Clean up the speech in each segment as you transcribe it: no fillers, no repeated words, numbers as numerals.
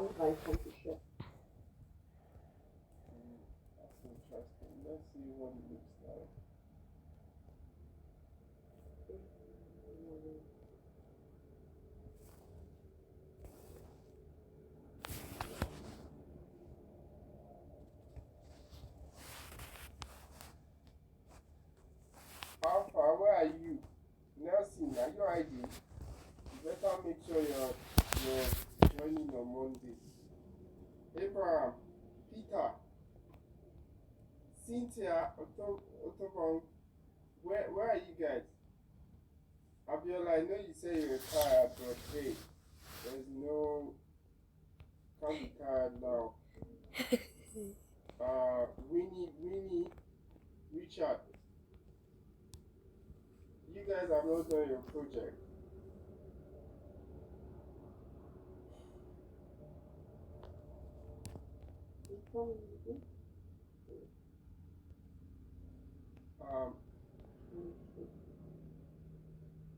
That's interesting. Let's see what it looks like. How far? Where are you? Nelson, are you ID? You better make sure you're joining on Monday. Abraham, Peter, Cynthia, Otobon, where are you guys? Abiola, I know you say you're tired, but hey, there's no can't be tired now. Winnie, Richard, you guys have not done your project. Um,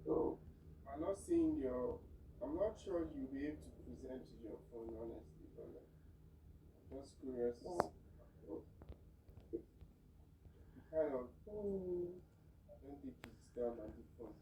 so I'm not seeing your. I'm not sure you'll be able to present to your phone, honestly, but I'm just curious. You kind of. I don't think it's done on the phone.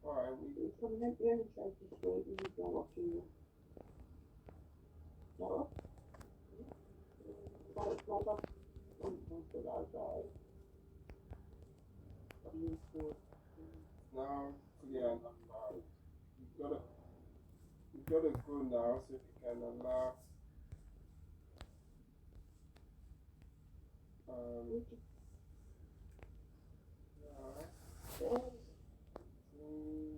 Alright, now clear and allowed. You've gotta, you've gotta go now so you can allow. Um, yeah. Mm,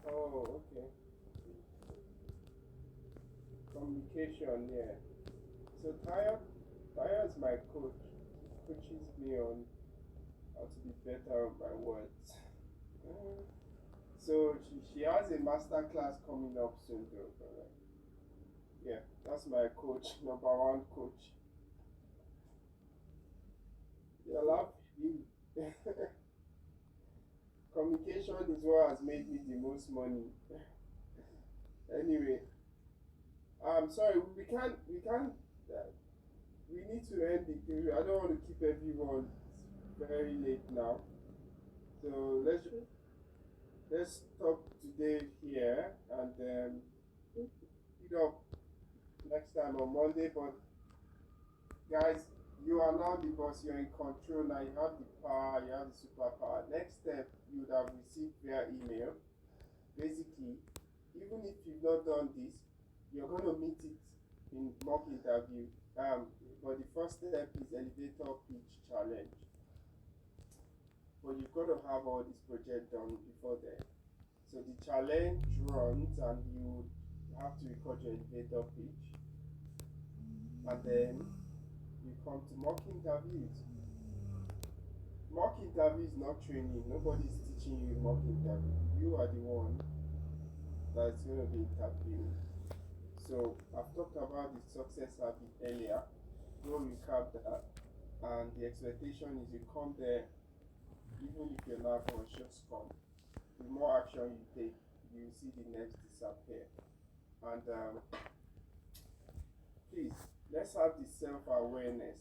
oh, okay. Communication, yeah. So Taya is my coach. He coaches me on how to be better with my words. Mm. So she has a master class coming up soon though. But yeah, that's my coach, number one coach. You're laughing. Communication is what has made me the most money. Anyway, I'm sorry, we can't. Uh, we need to end it. I don't want to keep everyone very late now. So let's stop today here and pick up next time on Monday. But guys, you are now the boss. You're in control now. You have the power. You have the superpower. Next step you would have received via email. Basically, even if you've not done this, you're going to meet it in mock interview. But the first step is elevator pitch challenge. But you've got to have all this project done before then. So the challenge runs, and you have to record your elevator pitch, and then you come to mock interviews. Mock interview is not training. Nobody is teaching you mock interview. You are the one that's going to be interviewed. So I've talked about the success habit earlier. Go recap that. And the expectation is you come there, even if you're not conscious, come. The more action you take, you see the nerves disappear. And please, let's have the self-awareness.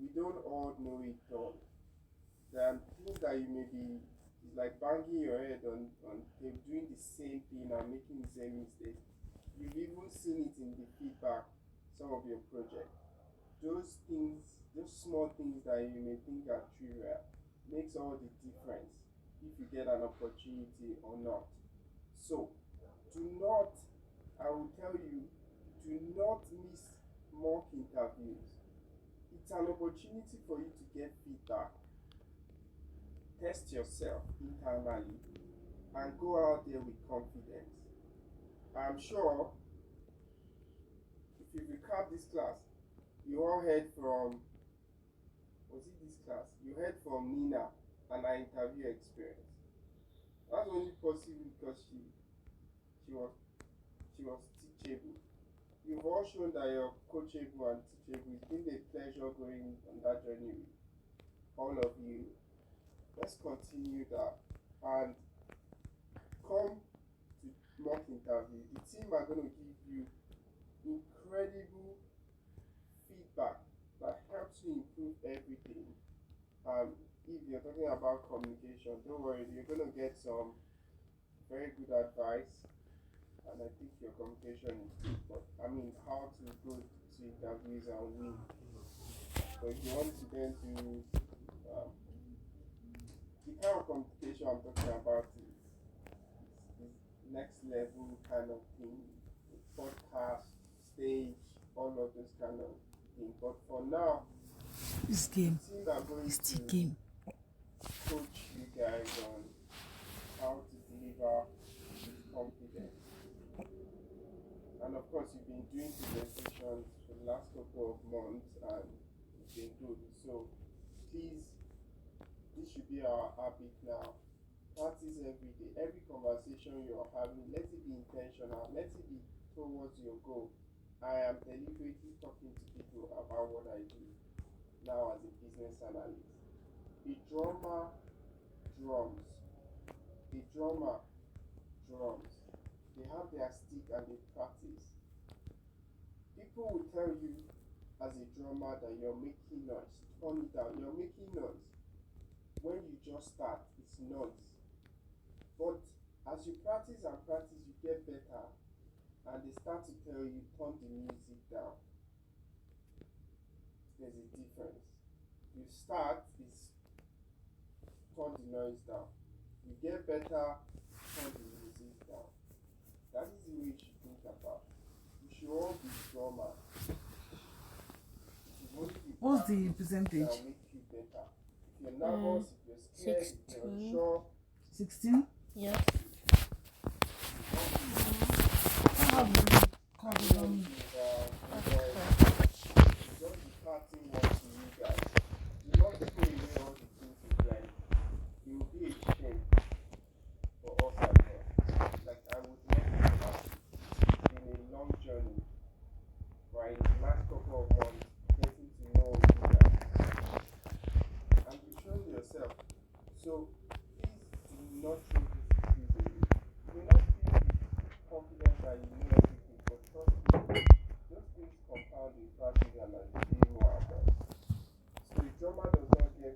We don't all know it all. There are things that you may be, it's like banging your head on doing the same thing and making the same mistake. You've even seen it in the feedback, some of your project. Those things, those small things that you may think are trivial, makes all the difference if you get an opportunity or not. So do not, I will tell you, do not miss mock interviews. It's an opportunity for you to get feedback, test yourself internally, and go out there with confidence. I'm sure if you recap this class, you all heard from, was it this class? You heard from Nina and her interview experience. That's only possible because she was she was teachable. You've all shown that you're coachable and teachable. It's been a pleasure going on that journey with all of you. Let's continue that and come to mock interview. The team are going to give you incredible feedback that helps you improve everything. If you're talking about communication, don't worry, you're going to get some very good advice, and I think your communication is good. But I mean, how to go to interviews and win. So if you want to then do um, the kind of communication I'm talking about is next level kind of thing, podcast, stage, all of those kind of things. But for now, This game. the team are going It's the to game. coach you guys on how to deliver with confidence. And of course, you've been doing presentations for the last couple of months and it's been good. So please, this should be our habit now. Practice every day. Every conversation you're having, let it be intentional. Let it be towards your goal. I am deliberately talking to people about what I do now as a business analyst. A drummer drums. A drummer drums. They have their stick and they practice. People will tell you as a drummer that you're making noise. Turn it down. You're making noise. When you just start, it's noise. But as you practice and practice, you get better. And they start to tell you, turn the music down. There's a difference. You start is turn the noise down. You get better, turn the music down. That is the way you should think about. You should all be drummers. What's the percentage? That will make you better. If you're nervous, if you're scared, if you're 16. unsure, 16? Yes. How have you called on? just be starting one to you guys. Do not throw away all the things you learned. It will be a shame for us as well. Like I would not have been a long journey, right? In the last couple of months, getting to know you guys. And you show yourself. So please do not throw this skills away. Do not feel confident that you know everything, but trust me, those things compound in practice and as you do more about. So the drummer does not get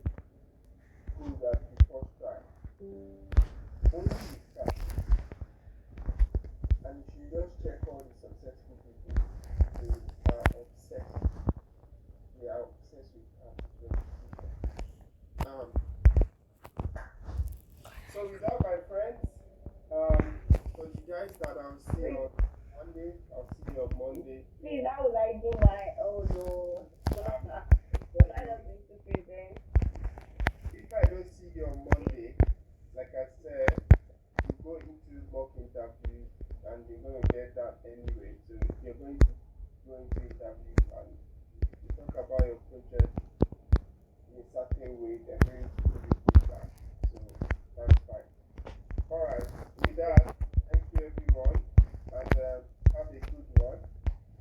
good at the first try. Only with practice. And if you just check all the successful people, they are obsessed. They are obsessed with practice. So with that, my friends, for you guys that I'll see on Monday, I'll see you on Monday. Please, how would I do my no? I don't think to present. If I don't see you on Monday, like I said, you go into mock interview and you're going to get that anyway. So you're going to go into interview and you talk about your project in a certain way, they're going to give you feedback. So that's fine. Alright, with that, thank you everyone and have a good one.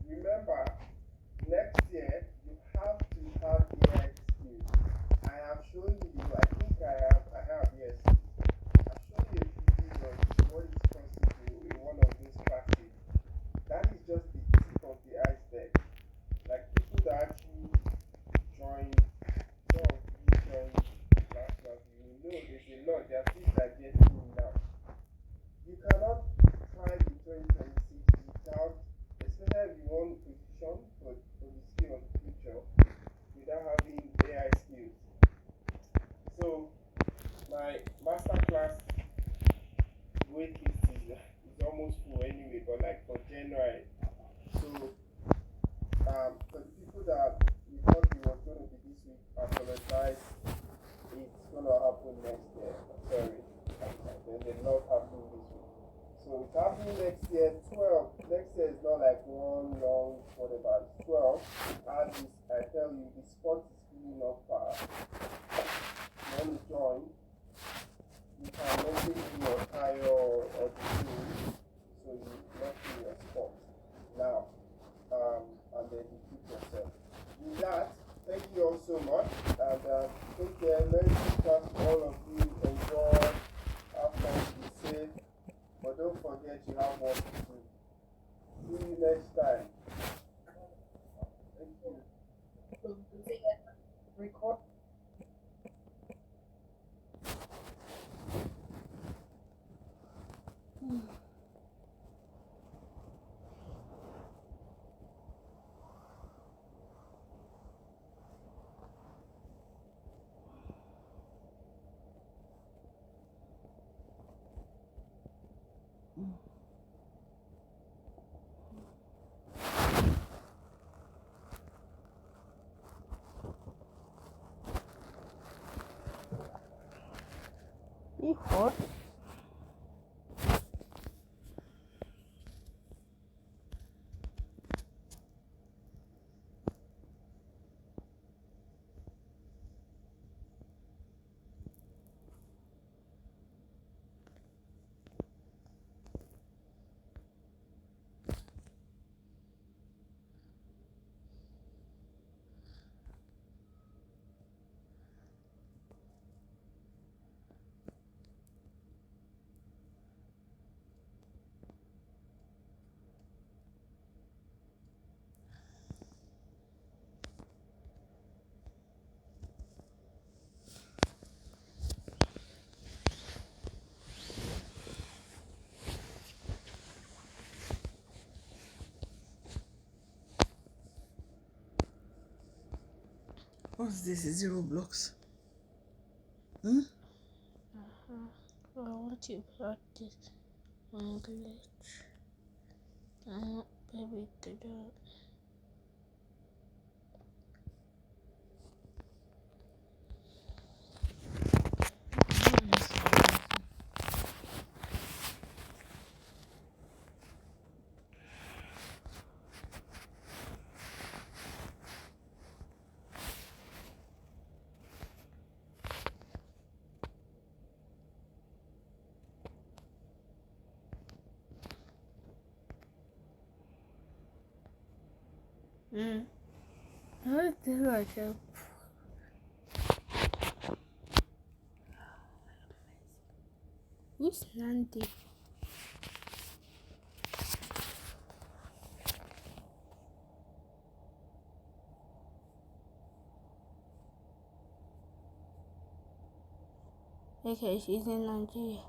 Remember, next year you have to have AI skills. I have shown you, I think I have, yes. I've shown you a few videos what That means next year 12. Next year is not like one long whatever. It's 12. And this, I tell you, the sport is really not far. You want to join, you can message me or Tayo or the team so you lock in your spot now. And then you keep yourself. With that, thank you all so much. And take care. Merry Christmas to all of you. Enjoy. Have fun. Be safe. But don't forget you have work to do. See you next time. Thank you. Record. Record. What's this? Is it Roblox? Hmm? I want to practice English. I'm not very good at I do like a who's Nandi? Okay, she's in Nigeria.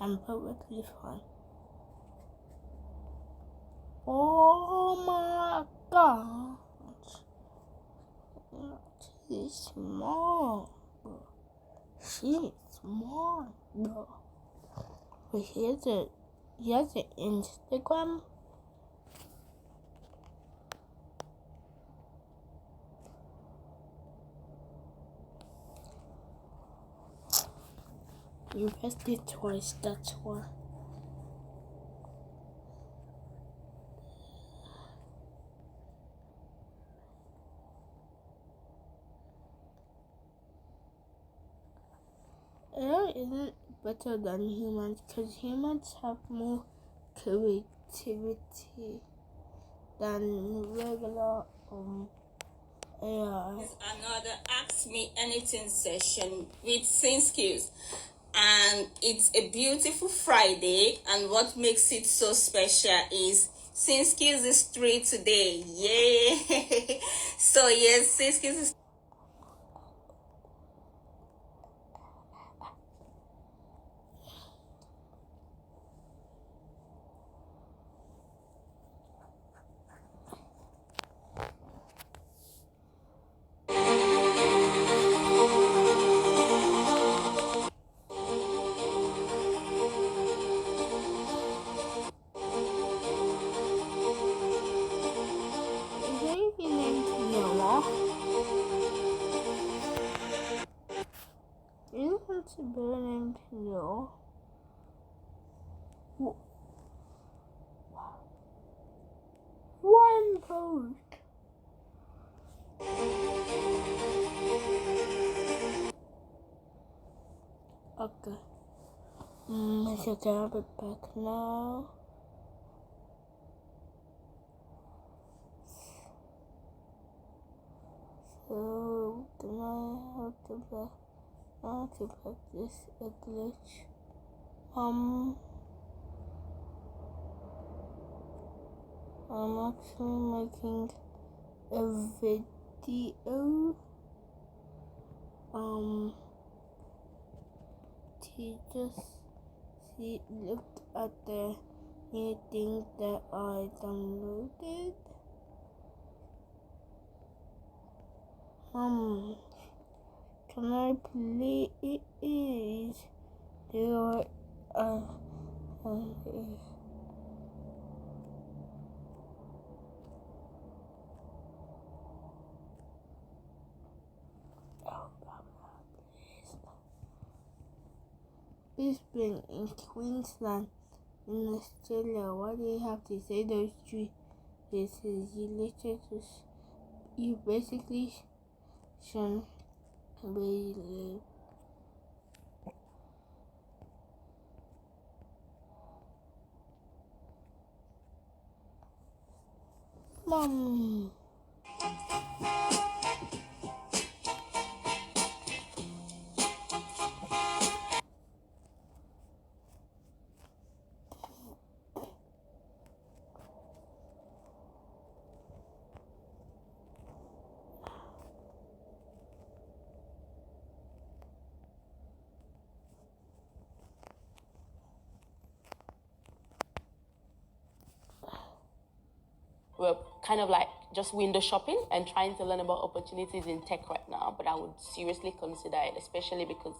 I'm perfectly fine. Oh my god. She's small, bro. She's small, bro. But he has an Instagram. You pressed it twice, that's why. AI isn't better than humans because humans have more creativity than regular AI. Another Ask Me Anything session with Sinskills, and it's a beautiful Friday, and what makes it so special is Sinskills is 3 today. Yay! So yes, Sinskills is Is there even named Noah? What's a bear named Hill? One post. Okay. Let's get a bit back now. So, then I have to practice a glitch. I'm actually making a video. To just look at the new thing that I downloaded. Can I please do This being in Queensland, in Australia, why do you have to say those three places? You basically shouldn't be. Mom. We're kind of like just window shopping and trying to learn about opportunities in tech right now, but I would seriously consider it, especially because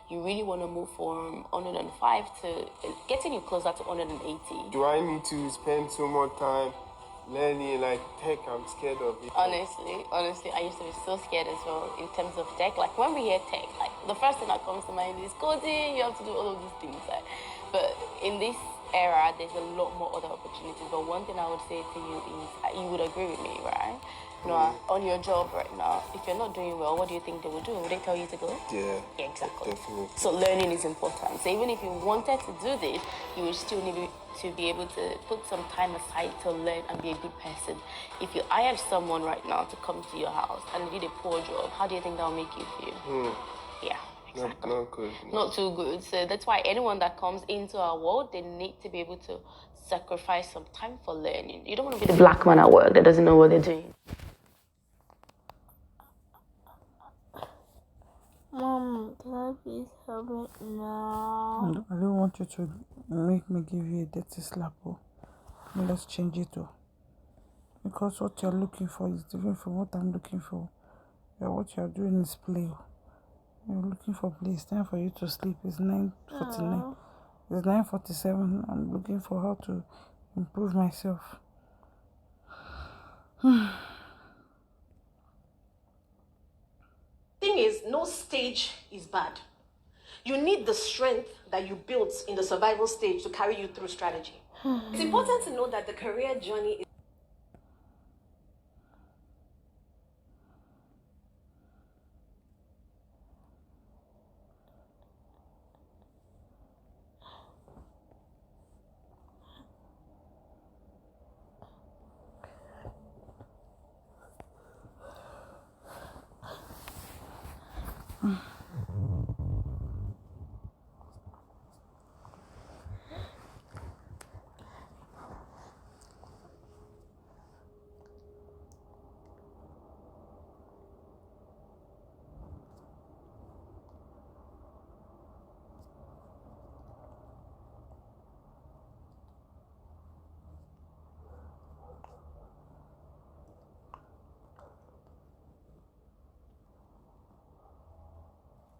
you really want to move from 105 to getting you closer to 180. Do I need to spend so much time learning like tech? I'm scared of it. Honestly, I used to be so scared as well in terms of tech. Like when we hear tech, like the first thing that comes to mind is coding, you have to do all of these things. But in this era, there's a lot more other opportunities. But one thing I would say to you is, you would agree with me, right? Noah, on your job right now, if you're not doing well, what do you think they would do? Would they tell you to go? Yeah, exactly. Definitely. So learning is important. So even if you wanted to do this, you would still need to be able to put some time aside to learn and be a good person. If you hired someone right now to come to your house and they did a poor job, how do you think that will make you feel? Yeah. Exactly. Not good. Not too good. So that's why anyone that comes into our world, they need to be able to sacrifice some time for learning. You don't want to be the black man at work that doesn't know what they're doing. Mom, can I please have it now? I don't want you to make me give you a dirty slap. Let's change it. Because what you're looking for is different from what I'm looking for. What you're doing is play. You're looking for play. It's time for you to sleep. It's 9:49. It's 9:47. I'm looking for how to improve myself. Thing is, no stage is bad. You need the strength that you built in the survival stage to carry you through strategy. It's important to know that the career journey is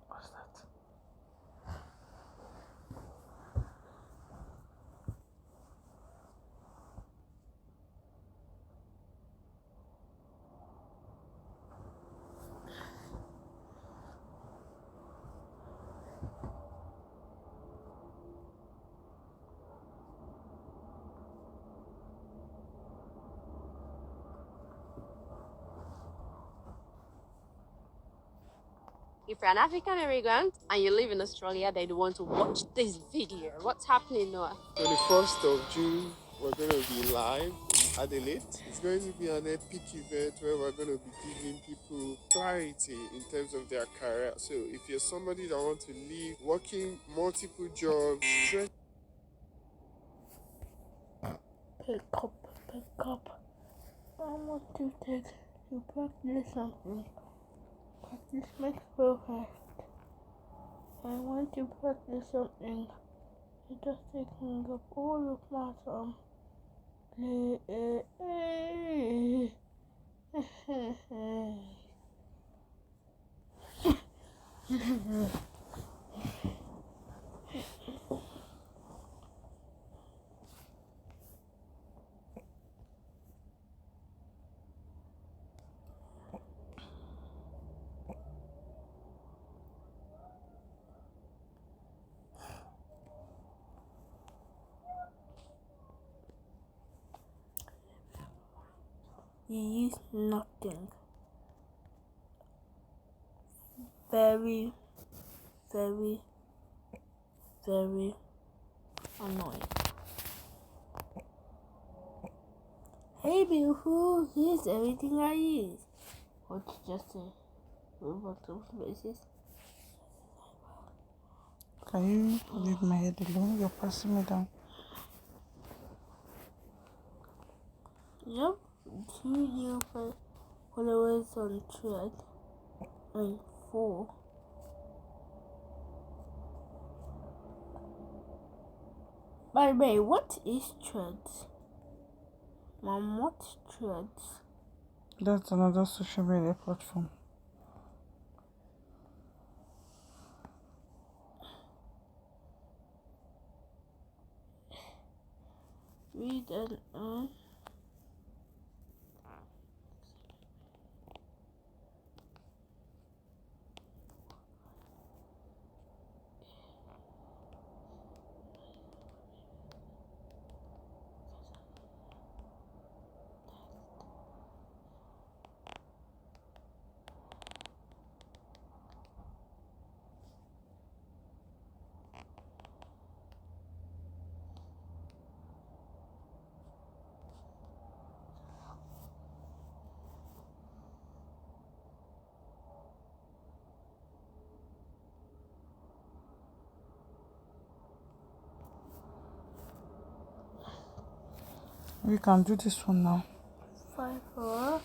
What's If you're an African immigrant and you live in Australia, then you want to watch this video. What's happening, Noah? 21st of June, we're going to be live in Adelaide. It's going to be an epic event where we're going to be giving people clarity in terms of their career. So if you're somebody that wants to live working multiple jobs, Pick up. I want to practice something. Practice makes perfect. I want to practice something. It just taking up all of my time. You use nothing. Very, very, very annoying. Hey, beautiful, here's everything I use. What's just a robot basis? Can you leave my head alone? You're passing me down. Yep, 2 new followers on thread and 4. By the way, what is threads? Mom, what's threads? That's another social media platform. Read and earn. We can do this one now. 5 4.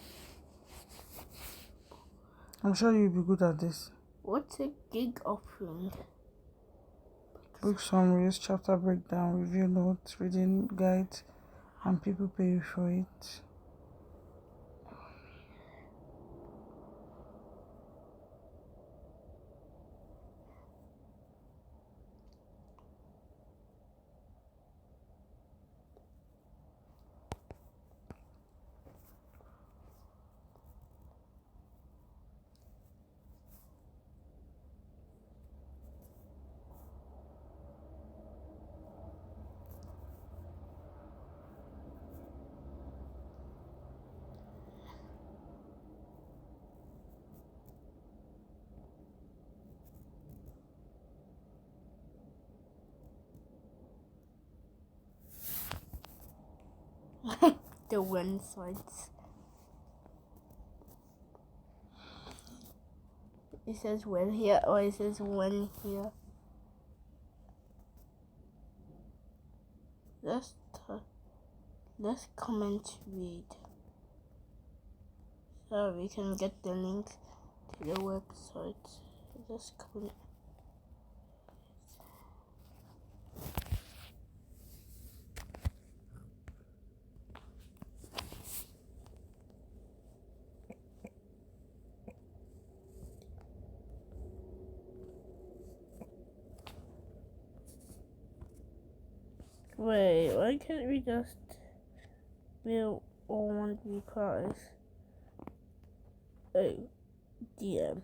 I'm sure you'll be good at this. What's a gig offering? Book summaries, chapter breakdown, review notes, reading guides, and people pay you for it. The websites. It says when here or it says when here. Let's comment read. So we can get the link to the website. Let's comment. Wait, why can't we just mail all one replies? Oh, DM.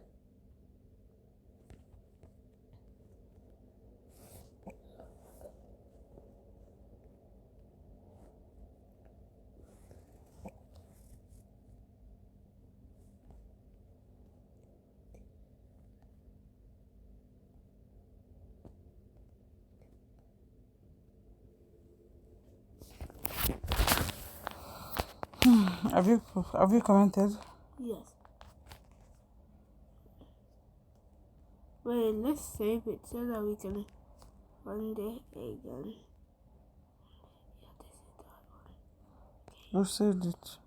Have you commented? Yes. Wait, let's save it so that we can find it again. You saved it.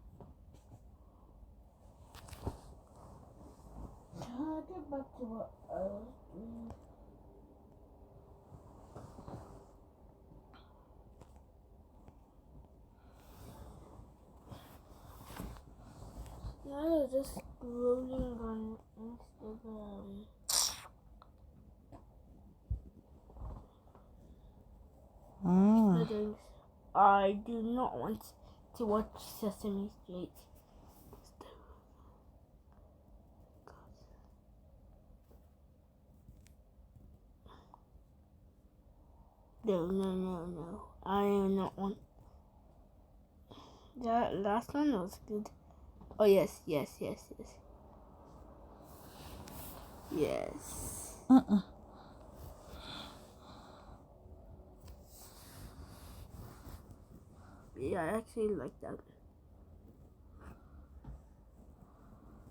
I'll get back to what I was doing. Now I'm just scrolling on Instagram. I do not want to watch Sesame Street. No. I am not one. That last one was good. Oh, yes. Yes. Yeah, I actually like that.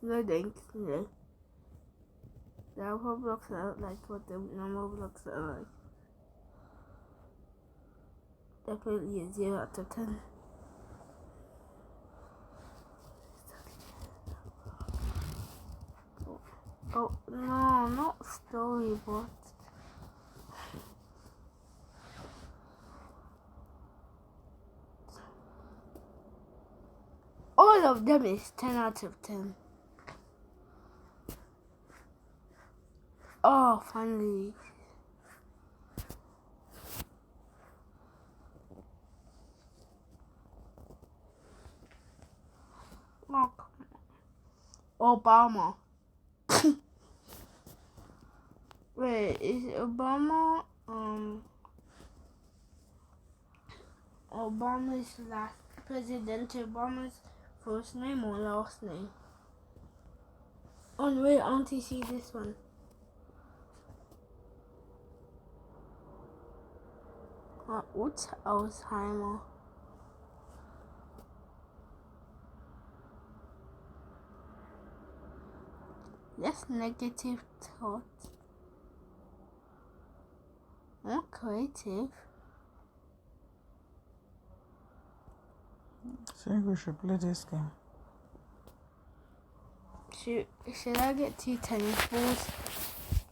No thanks, no. The roblox are like what the normal blocks are like. Definitely a 0 out of 10. Oh no, not storyboard. All of them is 10 out of 10. Oh, finally. Oh, Obama. Wait, is Obama Obama's last President Obama's first name or last name? Oh wait, I want to see this one. What's Alzheimer? Less negative thoughts. More creative. I think we should play this game. Should I get 2 tennis balls?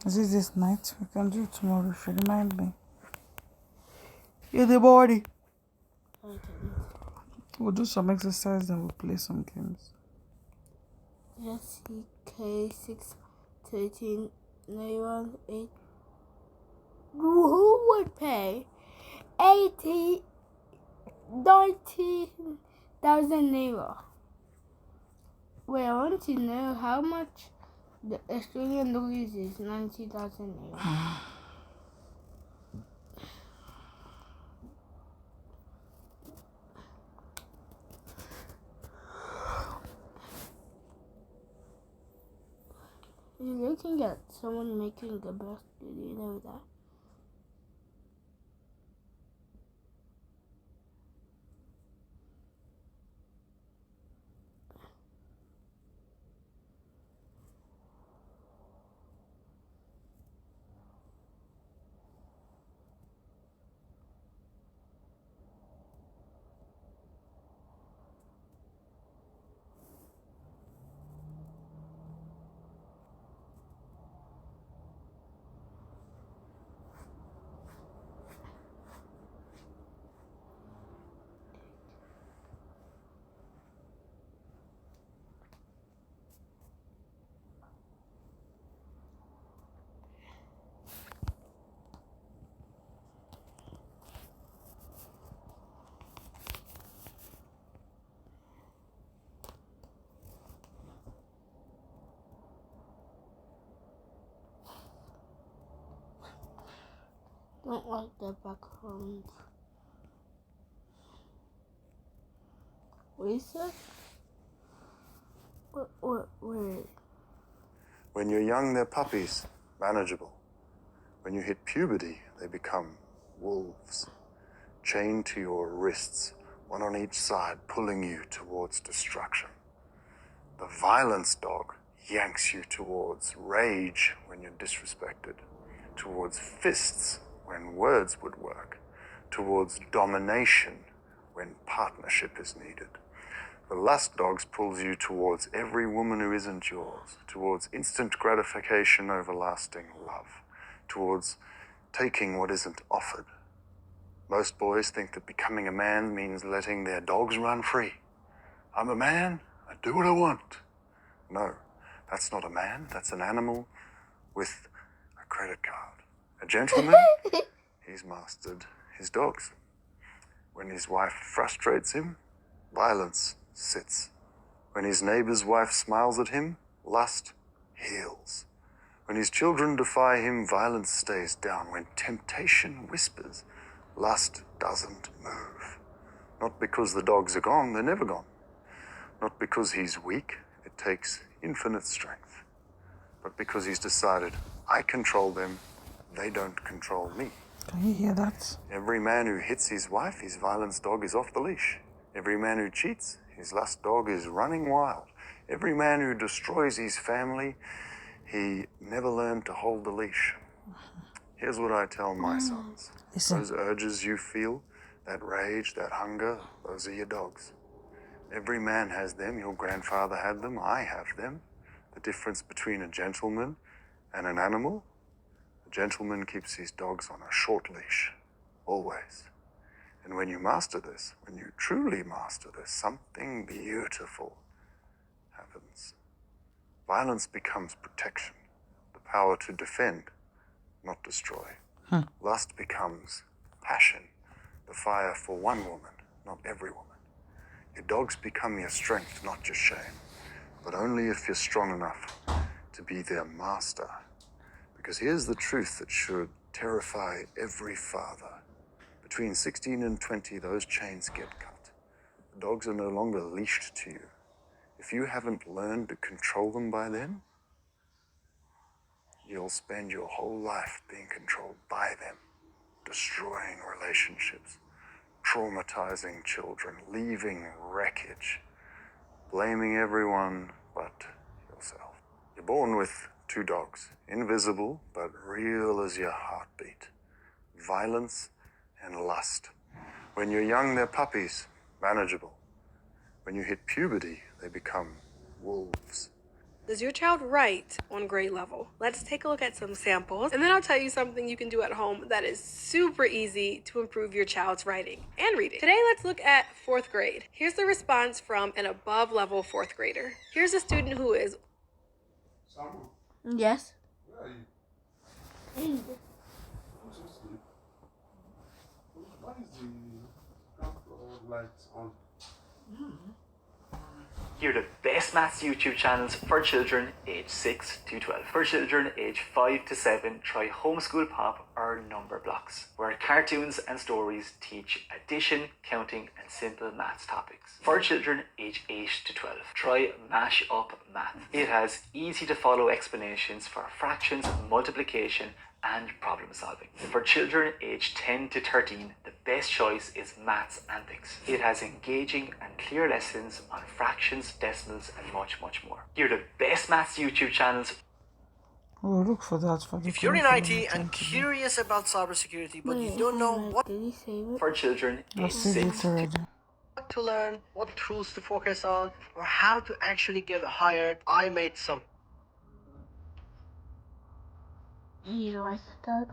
Is it this night? We can do it tomorrow if you remind me. In the morning. Okay. We'll do some exercise and we'll play some games. Let's see. K6 13 91 8. Who would pay 90,000 naira? Wait, I want to know how much the Australian dollars is. 90,000 naira. You're looking at someone making a bus. Do you know that? Don't like the background. What is that? Wait. When you're young, they're puppies, manageable. When you hit puberty, they become wolves, chained to your wrists, one on each side pulling you towards destruction. The violence dog yanks you towards rage when you're disrespected, towards fists when words would work, towards domination when partnership is needed. The lust dogs pulls you towards every woman who isn't yours, towards instant gratification over lasting love, towards taking what isn't offered. Most boys think that becoming a man means letting their dogs run free. I'm a man, I do what I want. No, that's not a man, that's an animal with a credit card. A gentleman, he's mastered his dogs. When his wife frustrates him, violence sits. When his neighbor's wife smiles at him, lust heals. When his children defy him, violence stays down. When temptation whispers, lust doesn't move. Not because the dogs are gone, they're never gone. Not because he's weak, it takes infinite strength. But because he's decided, I control them, they don't control me. Can you hear that? Every man who hits his wife, his violence dog is off the leash. Every man who cheats, his lust dog is running wild. Every man who destroys his family, he never learned to hold the leash. Here's what I tell my sons. Listen. Those urges you feel, that rage, that hunger, those are your dogs. Every man has them. Your grandfather had them. I have them. The difference between a gentleman and an animal, a gentleman keeps his dogs on a short leash, always. And when you master this, when you truly master this, something beautiful happens. Violence becomes protection, the power to defend, not destroy. Lust becomes passion, the fire for one woman, not every woman. Your dogs become your strength, not your shame, but only if you're strong enough to be their master. Because here's the truth that should terrify every father. Between 16 and 20, those chains get cut. The dogs are no longer leashed to you. If you haven't learned to control them by then, you'll spend your whole life being controlled by them, destroying relationships, traumatizing children, leaving wreckage, blaming everyone but yourself. You're born with two dogs, invisible but real as your heartbeat. Violence and lust. When you're young, they're puppies, manageable. When you hit puberty, they become wolves. Does your child write on grade level? Let's take a look at some samples, and then I'll tell you something you can do at home that is super easy to improve your child's writing and reading. Today, let's look at 4th grade. Here's the response from an above level 4th grader. Here's a student who is... Yes. Where are you? I'm so asleep. Why is the camera lights on? Here are the best maths YouTube channels for children aged 6 to 12. For children aged 5 to 7, try Homeschool Pop or Number Blocks, where cartoons and stories teach addition, counting, and simple maths topics. For children aged 8 to 12, try Mash Up Math. It has easy to follow explanations for fractions, multiplication, and problem solving. For children aged 10 to 13, the best choice is Maths Antics. It has engaging and clear lessons on fractions, decimals, and much, much more. Here are the best maths YouTube channels. We'll look for that for the If you're in IT curriculum and today. curious about cybersecurity, but you Wait, don't know hold on. what Did he save it? For children I'll aged save 6 it already. to learn, what tools to focus on, or how to actually get hired, I made some. You like that?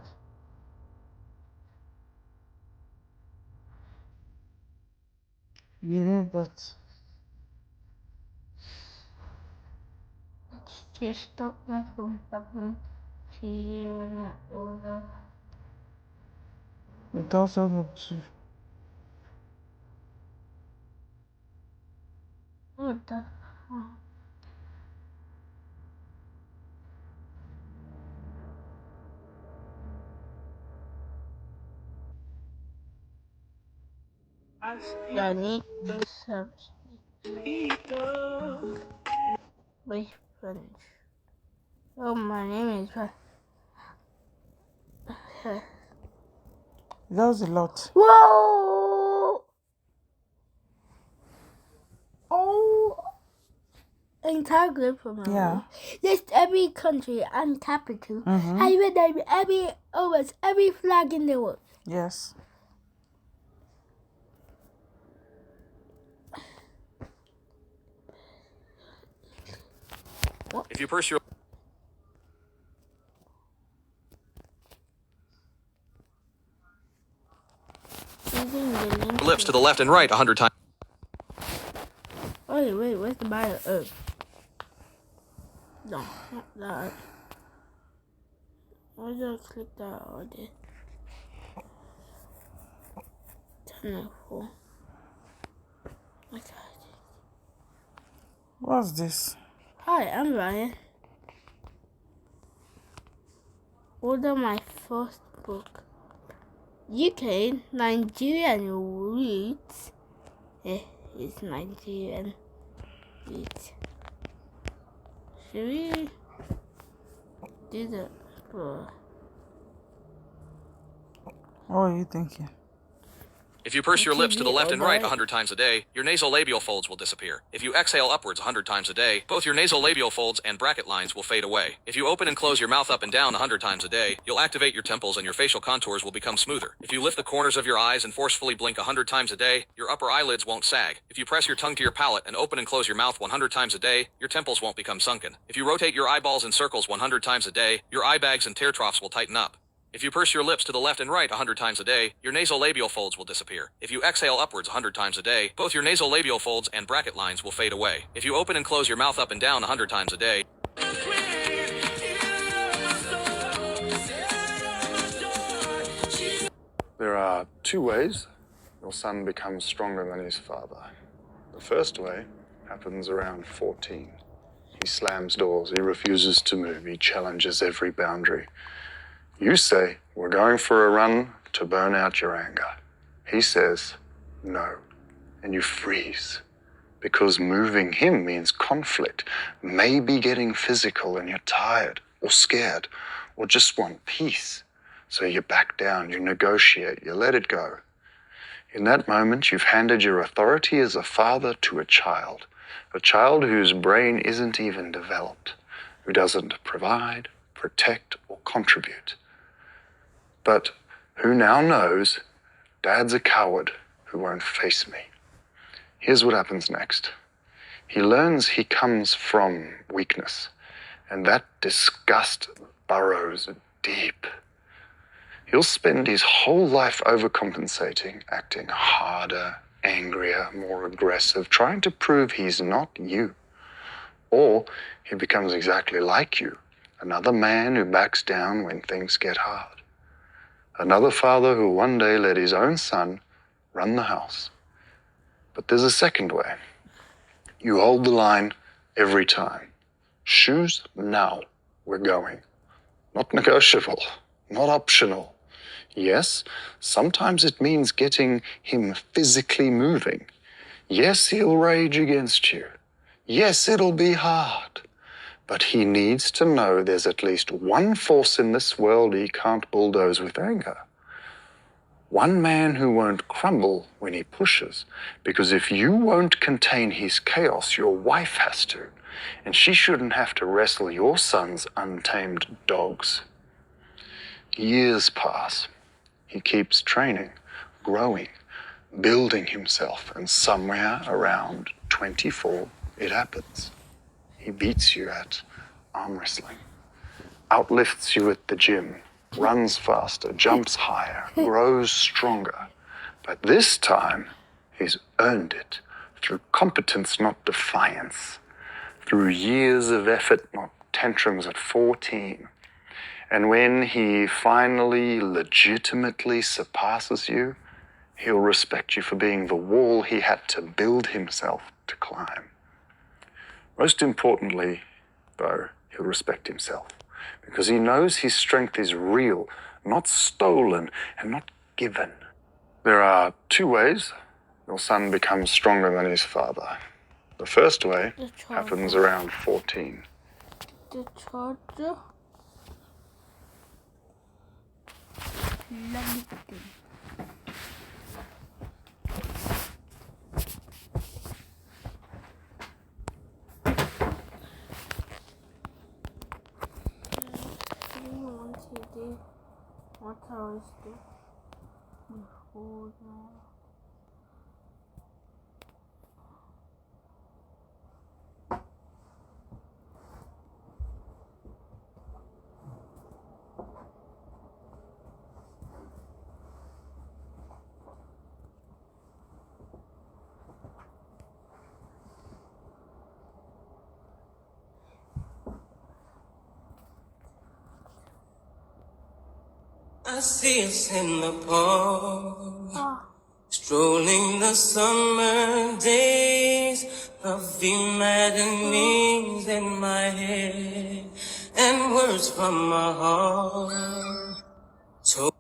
Yeah, but Just stop my phone button. Over. it also helps you. What the fuck? Danny, my friends. Oh, my name is. That was a lot. Whoa! entire globe from our Yeah. list every country and capital. Mm-hmm. And you name almost every flag in the world. Yes. If you purse your lips to the left and right 100 times. Oh wait, where's the bio? Oh. No, not that. Why did I click that already? 10:04. Okay. What's this? Hi, I'm Ryan. Order my first book. UK Nigerian roots. It's Nigerian roots. Should we do that? What are you thinking? If you purse your lips to the left and right 100 times a day, your nasolabial folds will disappear. If you exhale upwards 100 times a day, both your nasolabial folds and bracket lines will fade away. If you open and close your mouth up and down 100 times a day, you'll activate your temples and your facial contours will become smoother. If you lift the corners of your eyes and forcefully blink 100 times a day, your upper eyelids won't sag. If you press your tongue to your palate and open and close your mouth 100 times a day, your temples won't become sunken. If you rotate your eyeballs in circles 100 times a day, your eye bags and tear troughs will tighten up. If you purse your lips to the left and right 100 times a day, your nasolabial folds will disappear. If you exhale upwards 100 times a day, both your nasolabial folds and bracket lines will fade away. If you open and close your mouth up and down 100 times a day, There are two ways your son becomes stronger than his father. The first way happens around 14. He slams doors, he refuses to move, he challenges every boundary. You say, we're going for a run to burn out your anger. He says, no, and you freeze. Because moving him means conflict, maybe getting physical and you're tired or scared or just want peace. So you back down, you negotiate, you let it go. In that moment, you've handed your authority as a father to a child whose brain isn't even developed, who doesn't provide, protect, or contribute, but who now knows Dad's a coward who won't face me. Here's what happens next. He learns he comes from weakness, and that disgust burrows deep. He'll spend his whole life overcompensating, acting harder, angrier, more aggressive, trying to prove he's not you. Or he becomes exactly like you, another man who backs down when things get hard. Another father who one day let his own son run the house. But there's a second way. You hold the line every time. Shoes now, we're going. Not negotiable, not optional. Yes, sometimes it means getting him physically moving. Yes, he'll rage against you. Yes, it'll be hard. But he needs to know there's at least one force in this world he can't bulldoze with anger. One man who won't crumble when he pushes, because if you won't contain his chaos, your wife has to, and she shouldn't have to wrestle your son's untamed dogs. Years pass. He keeps training, growing, building himself, and somewhere around 24, it happens. He beats you at arm wrestling, outlifts you at the gym, runs faster, jumps higher, grows stronger. But this time, he's earned it through competence, not defiance, through years of effort, not tantrums at 14. And when he finally legitimately surpasses you, he'll respect you for being the wall he had to build himself to climb. Most importantly, though, he'll respect himself because he knows his strength is real, not stolen and not given. There are two ways your son becomes stronger than his father. The first way happens around 14. The charger. Let me think. What else do before that? I see us in the park, strolling the summer days, puffy maddenings in my head, and words from my heart. So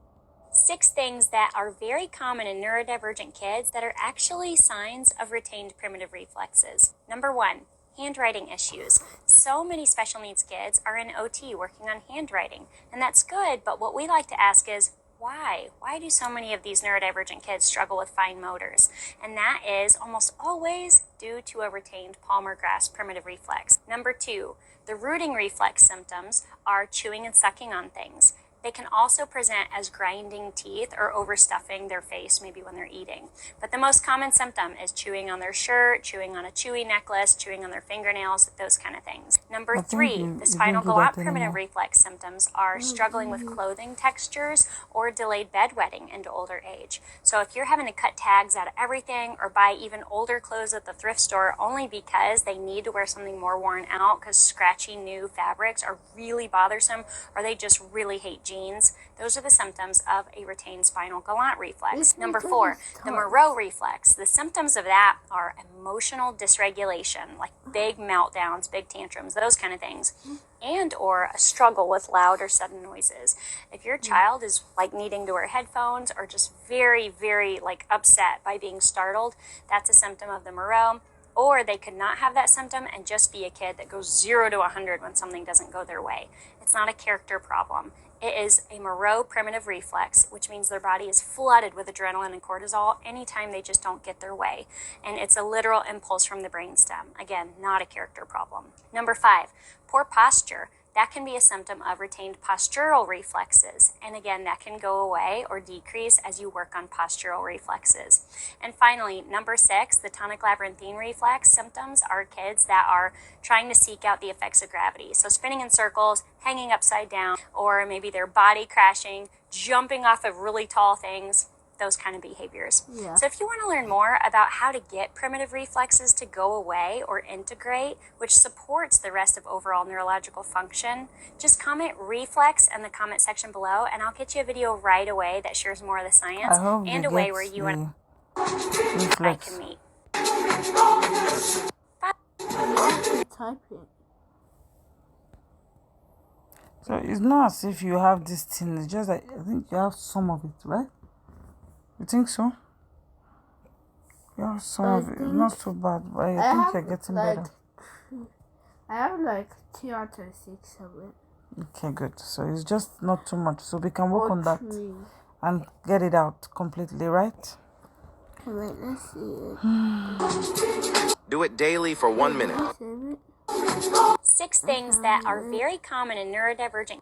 6 things that are very common in neurodivergent kids that are actually signs of retained primitive reflexes. Number 1, handwriting issues. So many special needs kids are in OT working on handwriting, and that's good, but what we like to ask is, why? Why do so many of these neurodivergent kids struggle with fine motors? And that is almost always due to a retained palmar grasp primitive reflex. Number 2, the rooting reflex symptoms are chewing and sucking on things. They can also present as grinding teeth or overstuffing their face, maybe when they're eating. But the most common symptom is chewing on their shirt, chewing on a chewy necklace, chewing on their fingernails, those kind of things. Number 3, the spinal galant primitive reflex symptoms are struggling with clothing textures or delayed bedwetting into older age. So if you're having to cut tags out of everything or buy even older clothes at the thrift store only because they need to wear something more worn out because scratchy new fabrics are really bothersome or they just really hate jeans, those are the symptoms of a retained spinal galant reflex. Number 4, the Moreau reflex. The symptoms of that are emotional dysregulation, like big meltdowns, big tantrums, those kind of things, and or a struggle with loud or sudden noises. If your child is like needing to wear headphones or just very, very like upset by being startled, that's a symptom of the Moreau. Or they could not have that symptom and just be a kid that goes 0 to 100 when something doesn't go their way. It's not a character problem. It is a Moreau primitive reflex, which means their body is flooded with adrenaline and cortisol anytime they just don't get their way. And it's a literal impulse from the brainstem. Again, not a character problem. Number 5, poor posture. That can be a symptom of retained postural reflexes. And again, that can go away or decrease as you work on postural reflexes. And finally, number 6, the tonic labyrinthine reflex symptoms are kids that are trying to seek out the effects of gravity. So spinning in circles, hanging upside down, or maybe their body crashing, jumping off of really tall things, those kind of behaviors. Yeah. So if you want to learn more about how to get primitive reflexes to go away or integrate, which supports the rest of overall neurological function, just comment reflex in the comment section below and I'll get you a video right away that shares more of the science and a way where you and I can meet. Type it. So it's not as if you have this thing, it's just that I think you have some of it, right? You think so? You have some of it. It's not so bad, but I think you're getting better. I have like 2 out of 6 of it. Okay, good. So it's just not too much. So we can work on that and get it out completely, right? Wait, let's see it. do it daily for 1 minute. 6 things that are very common in neurodivergent.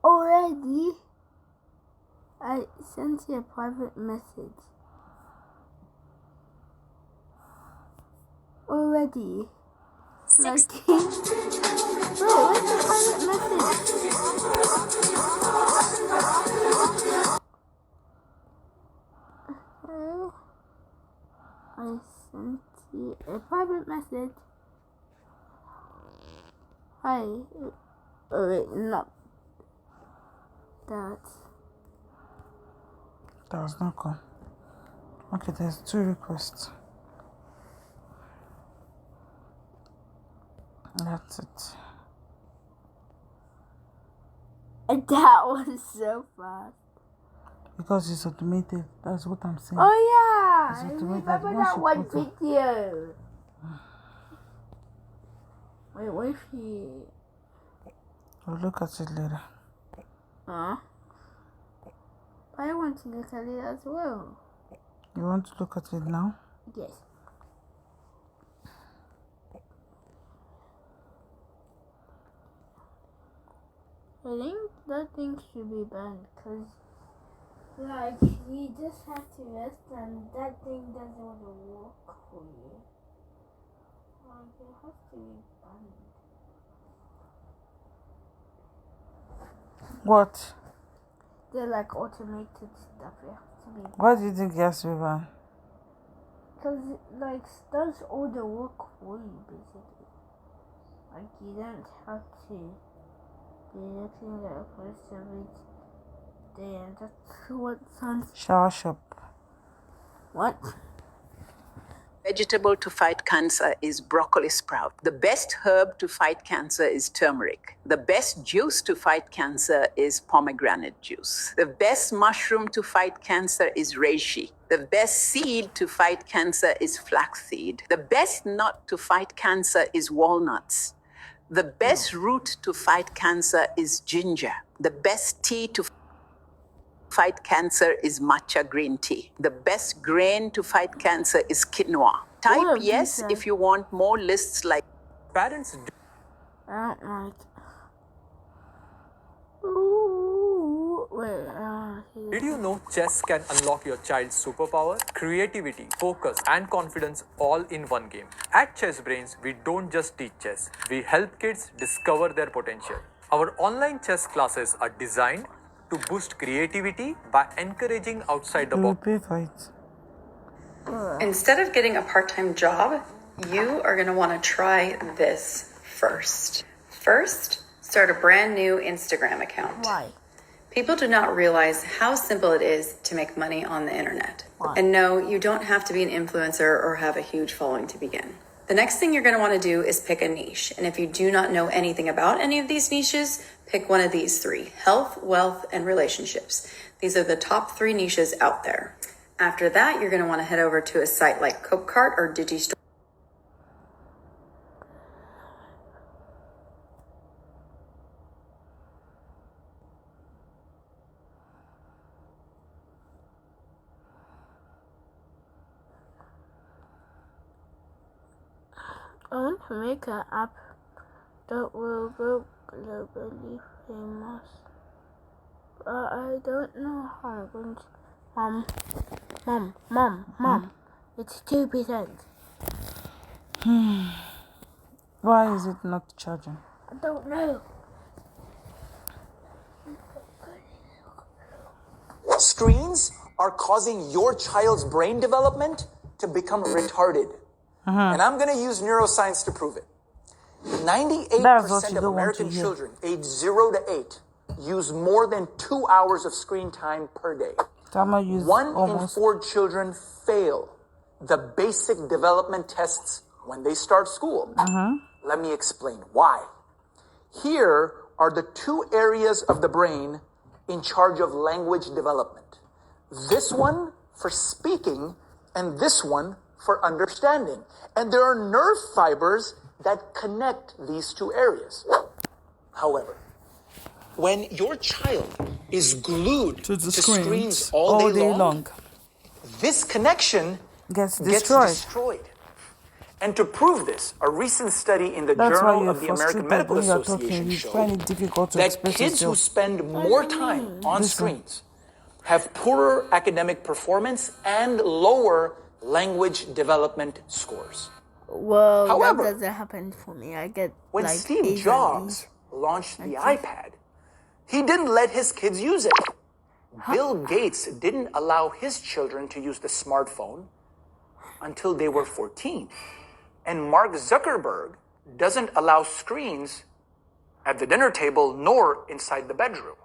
Already, I sent you a private message. Already. 6. Wait, where's the private message? I sent you a private message. Hi. Oh wait, not that. That was not cool. Okay, there's 2 requests. That's it. And that was so fast. Because it's automated. That's what I'm saying. Oh yeah, It's I automated. remember Once that you one put it- video. Wait, what if he... We'll look at it later. Huh? I want to look at it as well. You want to look at it now? Yes. I think that thing should be banned because, like, you just have to rest and that thing doesn't want to work for you. Like, it has to be banned. What? They're like automated stuff. It has to be banned. Why do you think it has to be banned? Because it, like, does all the work for you, basically. Like, you don't have to be looking at a post every day, and that's what sounds. Shower shop. What? Vegetable to fight cancer is broccoli sprout. The best herb to fight cancer is turmeric. The best juice to fight cancer is pomegranate juice. The best mushroom to fight cancer is reishi. The best seed to fight cancer is flaxseed. The best nut to fight cancer is walnuts. The best root to fight cancer is ginger. The best tea to fight cancer is matcha green tea. The best grain to fight cancer is quinoa. Type yes if you want more lists like parents. I don't like. Ooh, wait. Did you know chess can unlock your child's superpower? Creativity, focus, and confidence all in one game. At Chess Brains, we don't just teach chess, we help kids discover their potential. Our online chess classes are designed to boost creativity by encouraging outside the box. Instead of getting a part-time job, you are going to want to try this first. First, start a brand new Instagram account. Why? People do not realize how simple it is to make money on the internet. Why? And no, you don't have to be an influencer or have a huge following to begin. The next thing you're going to want to do is pick a niche. And if you do not know anything about any of these niches, pick one of these three: health, wealth, and relationships. These are the top 3 niches out there. After that, you're going to want to head over to a site like Copecart or Digistore. I want to make an app that will go globally famous, but I don't know how I'm going to. Mom, it's 2%. Why is it not charging? I don't know. Screens are causing your child's brain development to become retarded. And I'm going to use neuroscience to prove it. 98% of American children aged 0 to 8 use more than 2 hours of screen time per day. 1 in 4 children fail the basic development tests when they start school. Let me explain why. Here are the 2 areas of the brain in charge of language development. This one for speaking and this one for understanding. And there are nerve fibers that connect these 2 areas. However, when your child is glued to screens all day long, this connection gets destroyed. And to prove this, a recent study in the Journal of the American Medical Association showed that kids who spend more time on screens have poorer academic performance and lower language development scores. Well, However, that doesn't happen for me. I get when like Steve Jobs launched the iPad, he didn't let his kids use it. Bill Gates didn't allow his children to use the smartphone until they were 14. And Mark Zuckerberg doesn't allow screens at the dinner table nor inside the bedroom.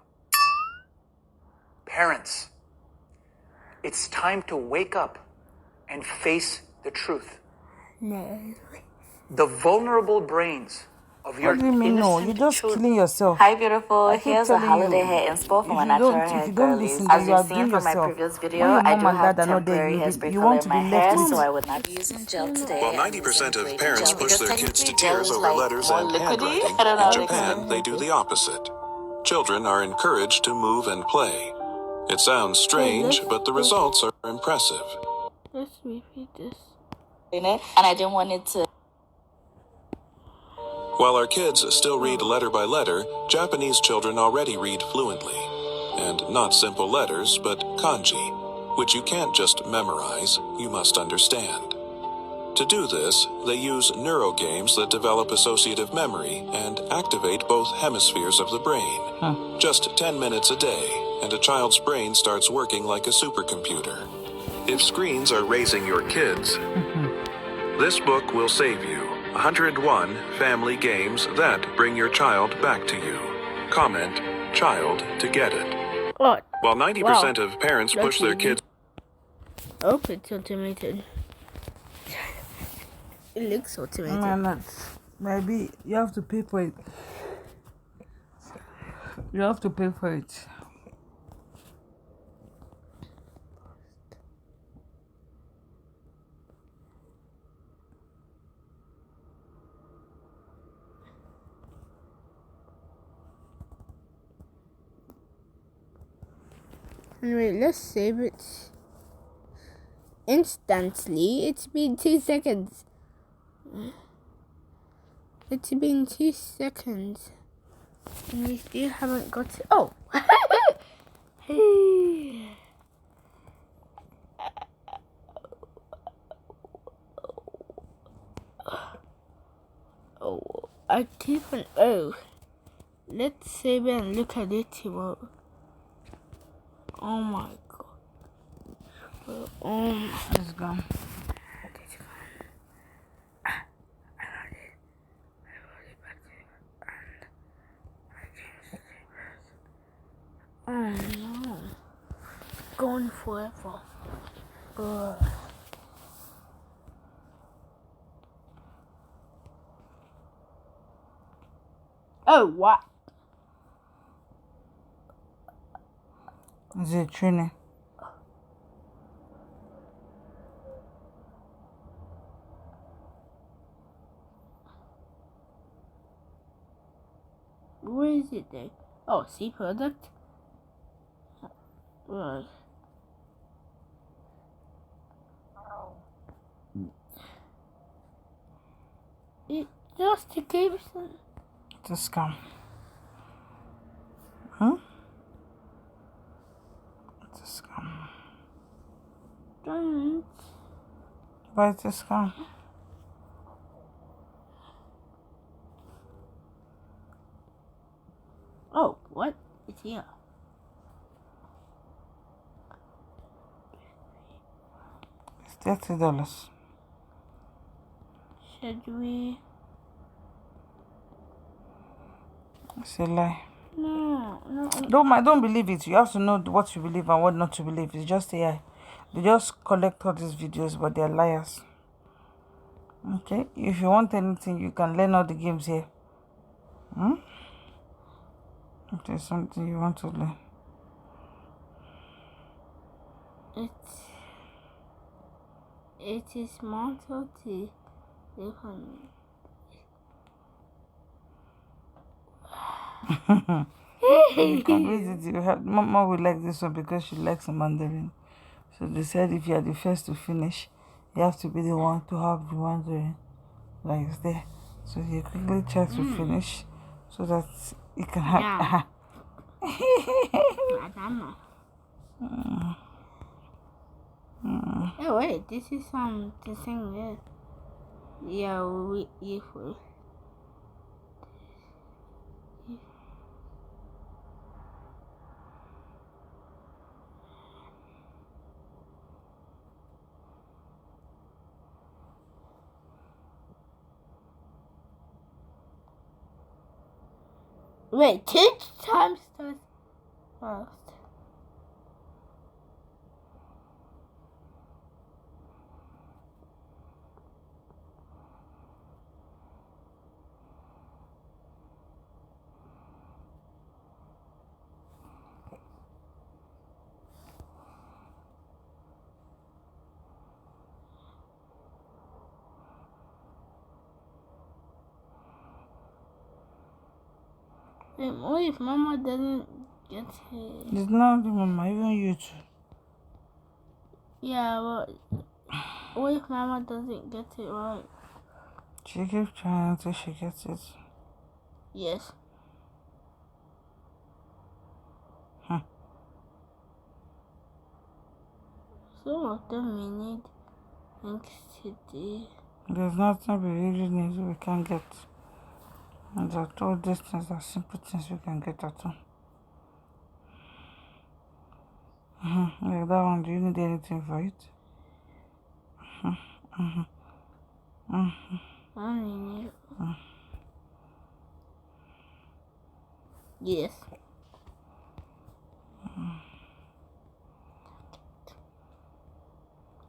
Parents, it's time to wake up and face the truth. No. The vulnerable brains of your What do you mean no? You're just killing yourself. Hi beautiful, I keep here's a telling holiday you, hair inspo from if my you natural don't- hair if you don't girlies. listen, As you are you've seen doing from my yourself. previous When video, your I mom do and have dad are not there, temporary you hairspray you color want in to my be hair, left so with. I would not be using gel today. While 90% of parents push their kids to tears over like letters more and liquidy. handwriting, I don't know how in to Japan, explain they do the opposite. Children are encouraged to move and play. It sounds strange, but the results are impressive. Let's repeat this. in it, and I didn't want it to. While our kids still read letter by letter, Japanese children already read fluently. And not simple letters, but kanji, which you can't just memorize, you must understand. To do this, they use neurogames that develop associative memory and activate both hemispheres of the brain. Just 10 minutes a day, and a child's brain starts working like a supercomputer. If screens are raising your kids, this book will save you 101 family games that bring your child back to you. Comment child to get it. What? While 90% of parents push their kids... Oh, it's automated. It looks automated. No, not. Maybe you have to pay for it. You have to pay for it. Anyway, let's save it instantly. It's been 2 seconds. It's been 2 seconds. And we still haven't got it. Oh! Oh, I keep an O. Let's save it and look at it tomorrow. Oh my god. It's gone. Oh no. Gone forever. Oh, what? Is it training? Where is it then? Oh, see product? Right. It just gives them. It's a scam. Huh? It's a scam. Don't. But it's a scam. Oh, what? It's here. It's $30. Should we? It's a lie. No. Don't believe it. You have to know what you believe and what not to believe. It's just AI. They just collect all these videos, but they're liars. Okay? If you want anything, you can learn all the games here. If there's something you want to learn. It is smarter to live on. You can read it. Mama will like this one because she likes Mandarin. So they said if you are the first to finish, you have to be the one to have the Mandarin. Like it's there. So you quickly try to finish so that you can have. Oh wait, this is the thing there. Yeah, useful. Wait, 2 times the first. What if Mama doesn't get it? It's not the Mama, even you too. Yeah, but what if Mama doesn't get it right? She keeps trying until she gets it. Yes. Some of them we need anxiety. There's nothing we really need we can get. And that all these things are simple things we can get at home. Like that one, do you need anything for it? I need Yes.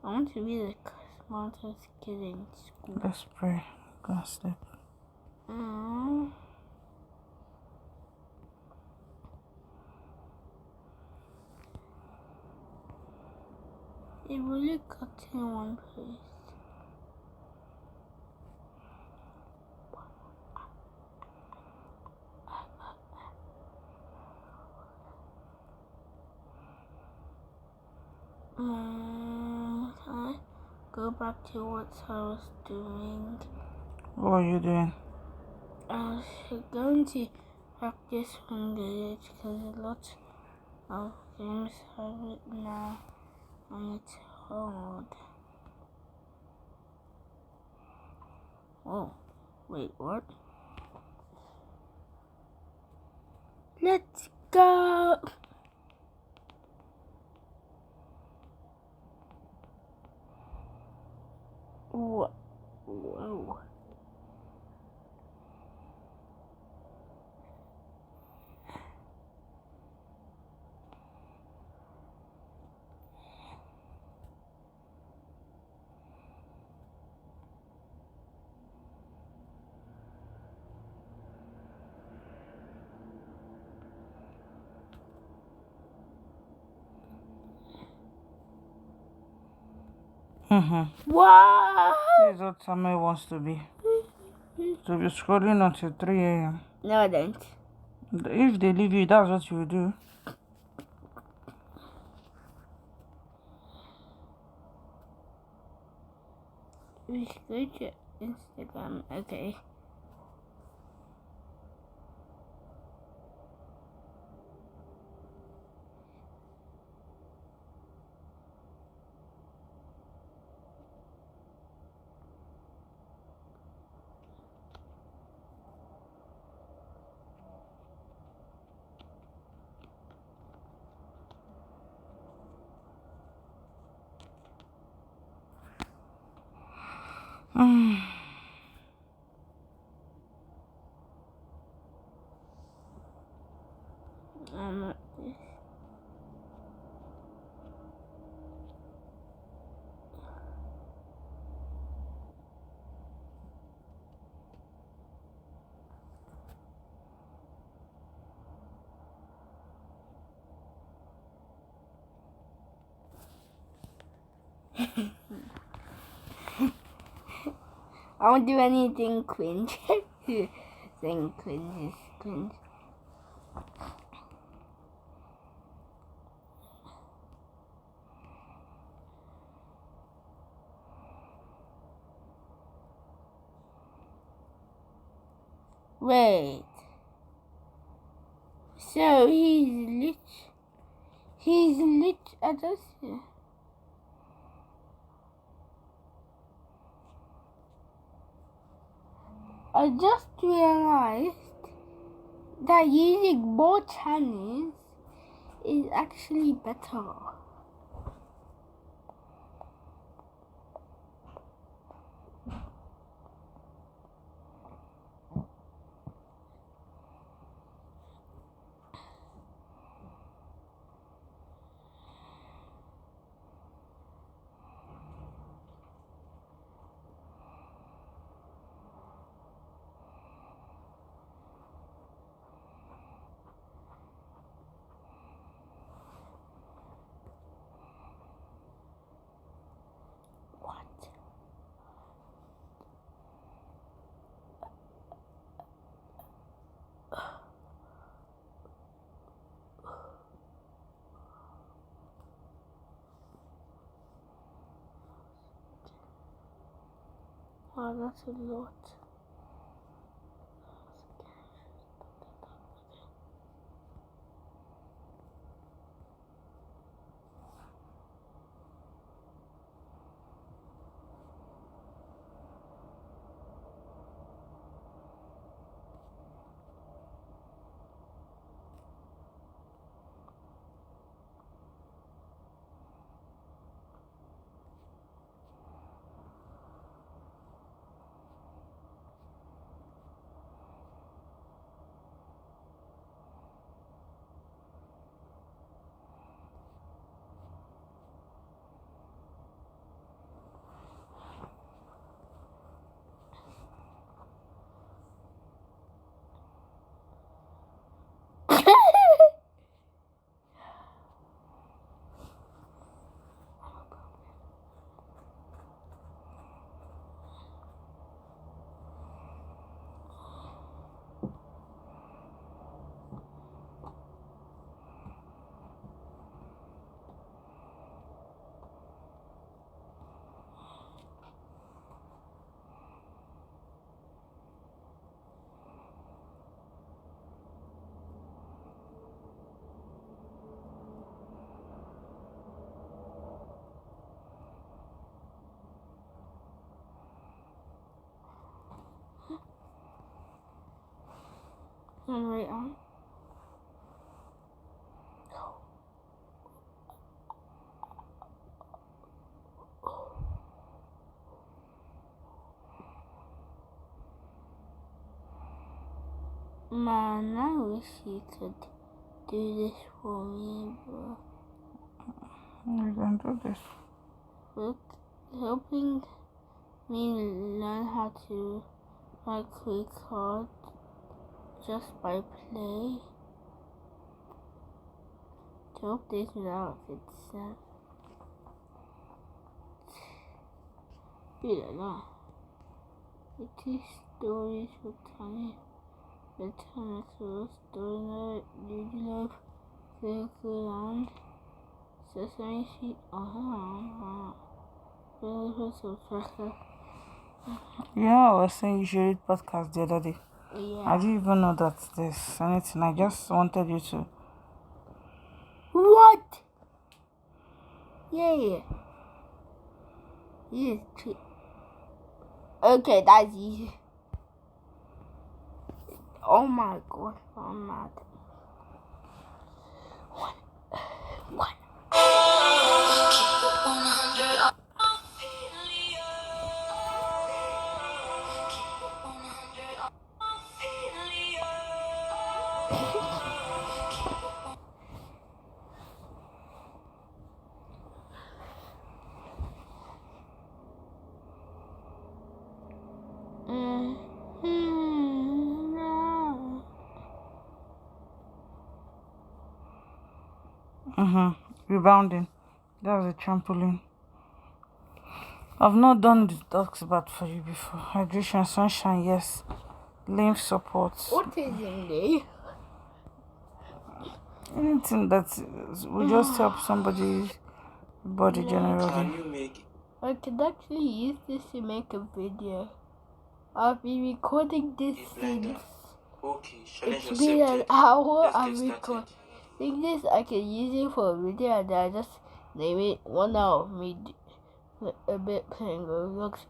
I want to be the smartest kid in school. Let's pray. Go and sleep. It really got in one place. Can I go back to what I was doing? What are you doing? I was going to practice English because a lot of games have it now and it's hard. Oh, wait, what? Let's go! Whoa. What? This is what Samuel wants to be. To be scrolling until 3 a.m. No, I don't. If they leave you, that's what you will do. We should go to Instagram, okay. I won't do anything cringe. Saying cringe is cringe. Wait. So he's lit. He's lit at us here. I just realized that using more channels is actually better. Wow, that's a lot. Wait on. Man, I wish you could do this for me, bro. You can do this. Look, helping me learn how to record just by play. To update without consent. It is stories for time. The time is story did love the Sesame Street. You know, I was saying you should read podcast the other day. Yeah. I didn't even know that there's anything. I just wanted you to. What? Yeah. Yes. Okay, that's easy. Oh my god, I'm mad. One. Rebounding. That was a trampoline. I've not done the talks about for you before. Hydration, sunshine, yes. Lymph support. What is in there? Anything that will just help somebody's body generally. I could actually use this to make a video. I'll be recording this since it's been an hour. I'm recording this. I can use it for a video and then I just name it 1 hour of me a bit playing roblox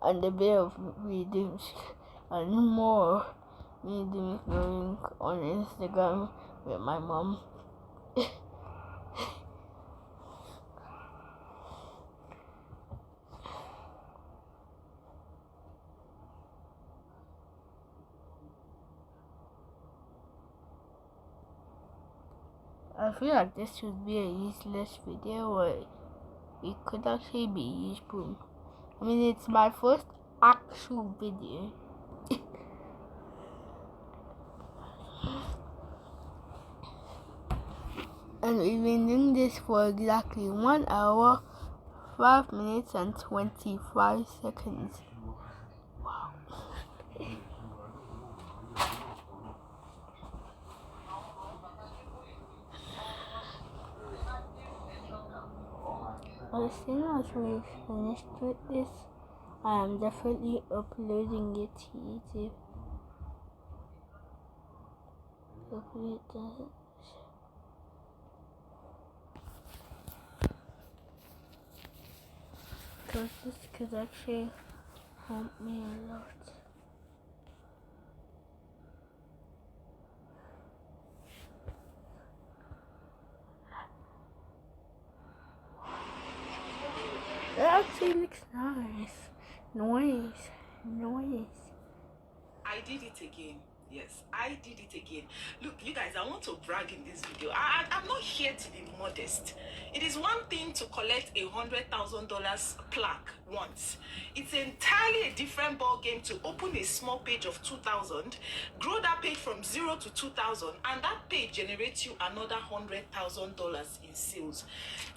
and a bit of me doing and more me doing going on Instagram with my mom. I feel like this would be a useless video, but it could actually be useful. I mean, it's my first actual video. And we've been doing this for exactly 1 hour, 5 minutes and 25 seconds. Wow. As soon as we finished with this, I am definitely uploading it to YouTube. Hopefully it doesn't. Because this could actually help me a lot. It actually looks nice. Noise. I did it again. Yes, I did it again. Look, you guys, I want to brag in this video. I'm not here to be modest. It is one thing to collect $100,000 plaque once. It's entirely a different ball game to open a small page of 2,000, grow that page from 0 to 2,000, and that page generates you another $100,000 in sales.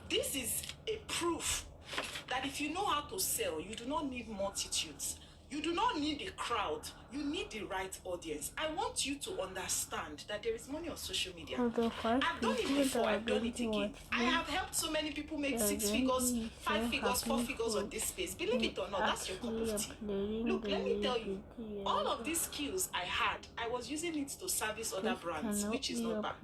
This is a proof that if you know how to sell, you do not need multitudes. You do not need a crowd. You need the right audience. I want you to understand that there is money on social media. I've done it before. I've done it again. I have helped so many people make 6 figures, 5 figures, 4 figures on this space. Believe it or not, that's your cup of tea. Look, let me tell you, all of these skills I had, I was using it to service other brands, which is not bad.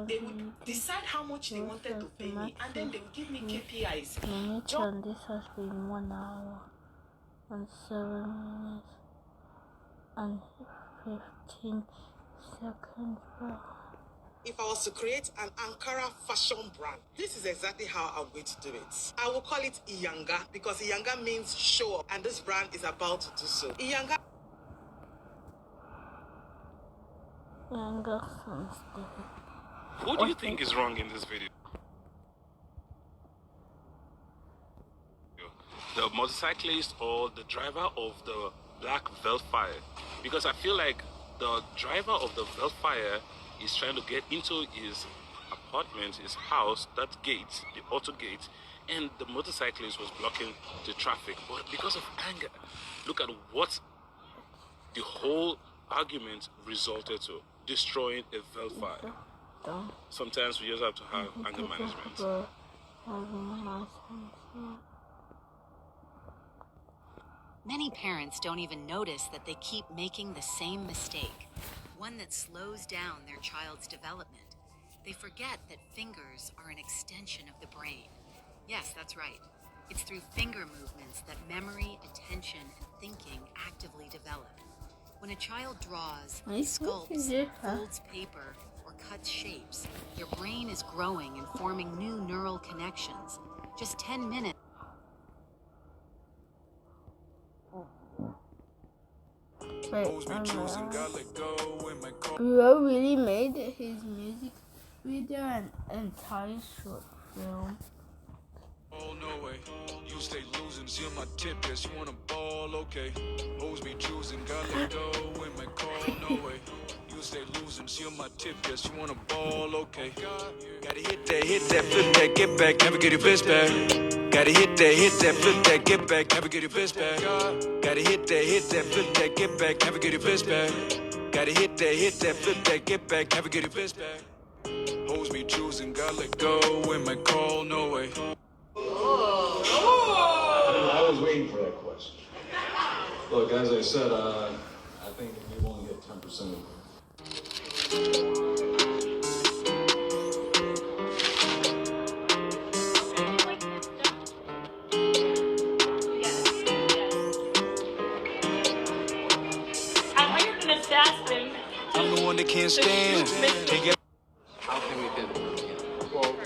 They would decide how much they wanted to pay me, and then they would give me KPIs. This has been 1 hour and 7 minutes and 15 If I was to create an Ankara fashion brand, this is exactly how I'm going to do it. I will call it Iyanga because Iyanga means show up, and this brand is about to do so. Iyanga. What do you think is wrong in this video? The motorcyclist or the driver of the black Velfire? Because I feel like the driver of the Velfire is trying to get into his apartment, his house, that gate, the auto gate, and the motorcyclist was blocking the traffic. But because of anger, look at what the whole argument resulted to: destroying a Velfire. Sometimes we just have to have anger management. Many parents don't even notice that they keep making the same mistake, one that slows down their child's development. They forget that fingers are an extension of the brain. Yes, that's right. It's through finger movements that memory, attention, and thinking actively develop. When a child draws, sculpts, folds paper, or cuts shapes, your brain is growing and forming new neural connections. Just 10 minutes. Bro really made his music video an entire short film. Oh, no way. You stay losing, see on my tip, yes, you wanna ball, okay. Hoes be choosing, God let go when my call, no way. You stay losing, see on my tip, yes, you wanna ball, okay. Gotta hit that, flip that, get back, never get your bitch back. Gotta hit that, flip that, get back, never get your bitch back. Gotta hit that, flip that, get back, never get your bitch back. Gotta hit that, flip that, get back, never get your bitch back. Hoes be choosing, God let go when my call, no way. I was waiting for that question. Look, as I said, I think we've only hit 10% of it. I'm the one that can't stand. How can we pivot? Well, what we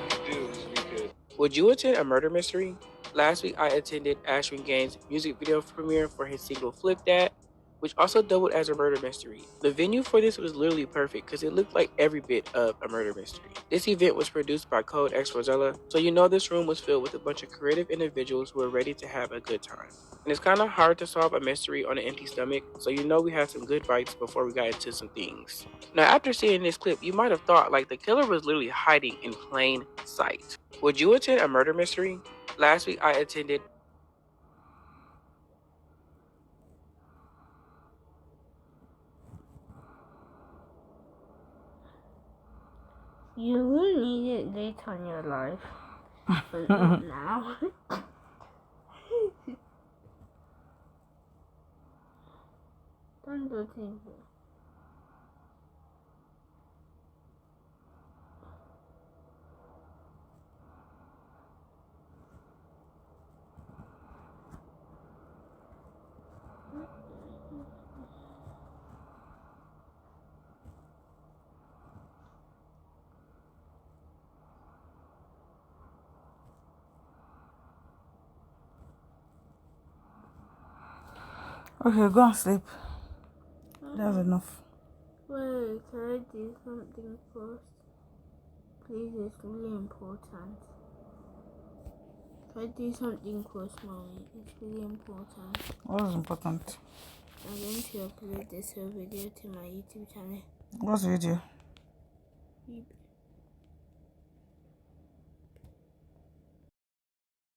could do is we could. Would you attend a murder mystery? Last week, I attended Ashwin Gaines' music video premiere for his single Flip That, which also doubled as a murder mystery. The venue for this was literally perfect because it looked like every bit of a murder mystery. This event was produced by Code X Rosella, so you know this room was filled with a bunch of creative individuals who were ready to have a good time. And it's kind of hard to solve a mystery on an empty stomach, so you know we had some good bites before we got into some things. Now, after seeing this clip, you might have thought like the killer was literally hiding in plain sight. Would you attend a murder mystery? Last week, I attended. You will need it later in your life, but not now. Don't do things. Okay, go and sleep. That's enough. Wait, can I do something first? Please, it's really important. Can I do something first, Mommy? It's really important. What is important? I'm going to upload this whole video to my YouTube channel. What's the video?